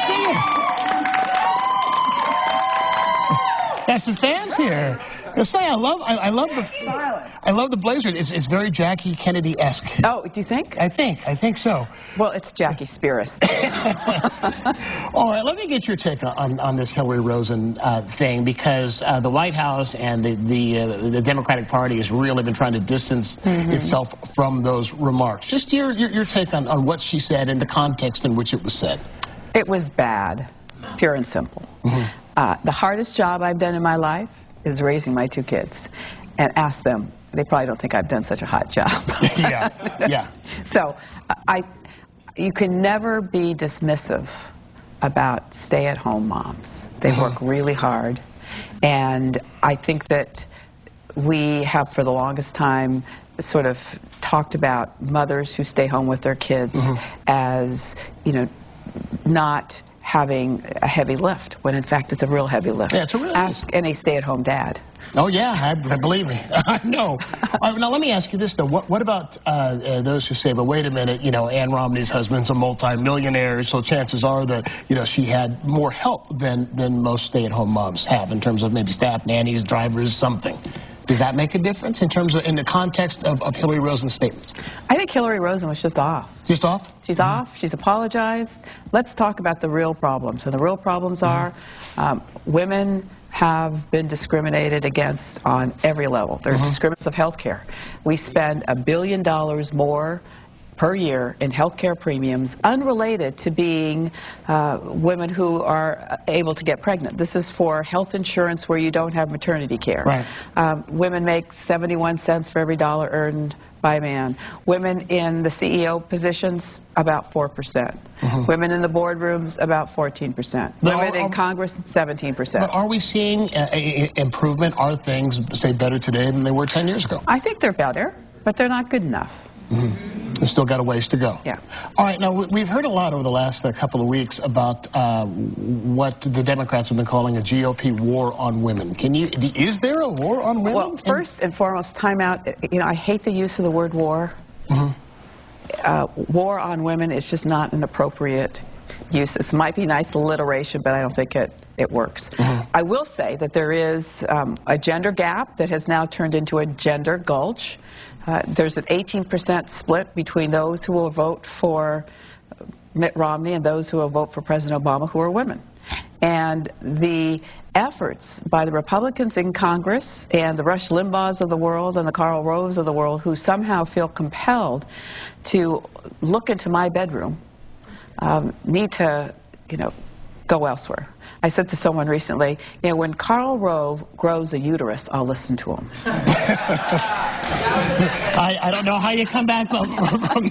see you. Got some fans here. I say I love the blazer. It's very Jackie Kennedy-esque. Oh, do you think? I think so. Well, it's Jackie Spears. All right, let me get your take on this Hillary Rosen thing, because the White House and the Democratic Party has really been trying to distance itself from those remarks. Just your take on what she said and the context in which it was said. It was bad, pure and simple. The hardest job I've done in my life is raising my 2 kids. And ask them, they probably don't think I've done such a hot job. Yeah. So you can never be dismissive about stay-at-home moms. They work really hard. And I think that we have for the longest time sort of talked about mothers who stay home with their kids as, you know, not having a heavy lift, when in fact it's a real heavy lift. Yeah, it's a real Ask any stay-at-home dad. Oh yeah, I believe me. I know. Now let me ask you this though. What about those who say, but wait a minute, you know, Ann Romney's husband's a multi-millionaire, so chances are that, you know, she had more help than most stay-at-home moms have in terms of maybe staff, nannies, drivers, something. Does that make a difference in terms of, in the context of Hillary Rosen's statements? I think Hillary Rosen was just off. Just off? She's off. She's apologized. Let's talk about the real problems. And the real problems are women have been discriminated against on every level. There are discriminations of health care. We spend $1 billion more per year in health care premiums unrelated to being women who are able to get pregnant. This is for health insurance where you don't have maternity care. Right. Women make 71 cents for every dollar earned by a man. Women in the CEO positions, about 4%. Women in the boardrooms, about 14%. Women in Congress, 17%. But are we seeing improvement? Are things, say, better today than they were 10 years ago? I think they're better, but they're not good enough. We've still got a ways to go. Yeah. All right, now we've heard a lot over the last couple of weeks about what the Democrats have been calling a GOP war on women. Is there a war on women? Well, first and foremost, time out. You know, I hate the use of the word war. War on women is just not an appropriate use. This might be nice alliteration, but I don't think it works. I will say that there is a gender gap that has now turned into a gender gulch. There's an 18% split between those who will vote for Mitt Romney and those who will vote for President Obama, who are women. And the efforts by the Republicans in Congress and the Rush Limbaughs of the world and the Karl Roves of the world, who somehow feel compelled to look into my bedroom, need to, you know, go elsewhere. I said to someone recently, you know, when Karl Rove grows a uterus, I'll listen to him. I don't know how you come back from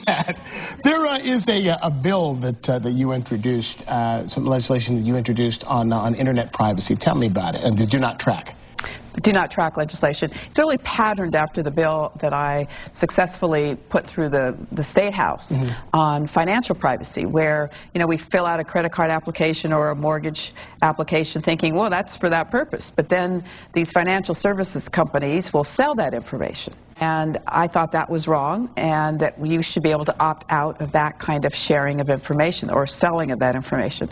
that. There is a bill that you introduced, some legislation that you introduced on internet privacy. Tell me about it, and the do not track. Do not track legislation. It's really patterned after the bill that I successfully put through the State House on financial privacy, where, you know, we fill out a credit card application or a mortgage application thinking, well, that's for that purpose. But then these financial services companies will sell that information. And I thought that was wrong, and that you should be able to opt out of that kind of sharing of information or selling of that information.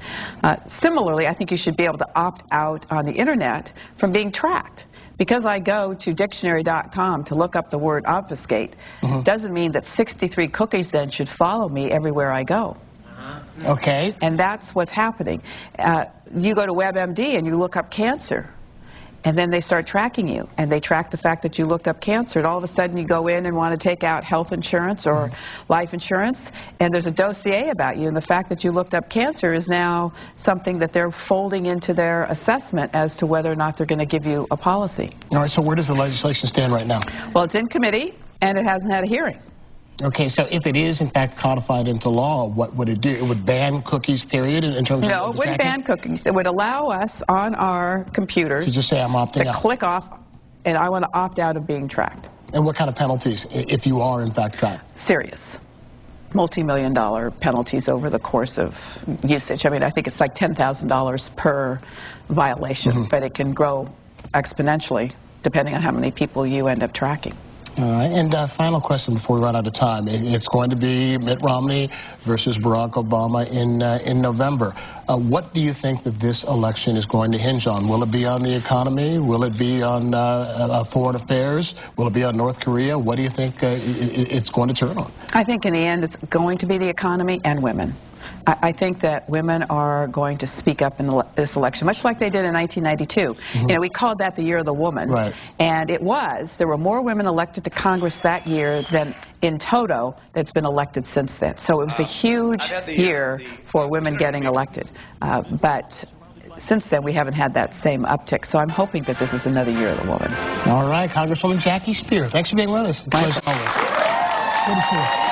Similarly, I think you should be able to opt out on the internet from being tracked. Because I go to dictionary.com to look up the word obfuscate, doesn't mean that 63 cookies then should follow me everywhere I go. Okay. And that's what's happening. You go to WebMD and you look up cancer, and then they start tracking you, and they track the fact that you looked up cancer, and all of a sudden you go in and want to take out health insurance or life insurance, and there's a dossier about you, and the fact that you looked up cancer is now something that they're folding into their assessment as to whether or not they're going to give you a policy. All right, so where does the legislation stand right now? Well, it's in committee, and it hasn't had a hearing. Okay, so if it is in fact codified into law, what would it do? It would ban cookies, period, in terms of... No, it wouldn't ban cookies. It would allow us on our computers to just say, I'm opting out. To click off, and I want to opt out of being tracked. And what kind of penalties if you are in fact tracked? Serious. Multi-million-dollar penalties over the course of usage. I mean, I think it's like $10,000 per violation, but it can grow exponentially depending on how many people you end up tracking. All right, and final question before we run out of time. It's going to be Mitt Romney versus Barack Obama in November. What do you think that this election is going to hinge on? Will it be on the economy? Will it be on foreign affairs? Will it be on North Korea? What do you think it's going to turn on? I think in the end it's going to be the economy and women. I think that women are going to speak up in this election, much like they did in 1992. You know, we called that the year of the woman. Right. And it was. There were more women elected to Congress that year than in toto that's been elected since then. So it was a huge year for women getting elected. But since then, we haven't had that same uptick. So I'm hoping that this is another year of the woman. All right, Congresswoman Jackie Speier, thanks for being with us. As always. Good to see you.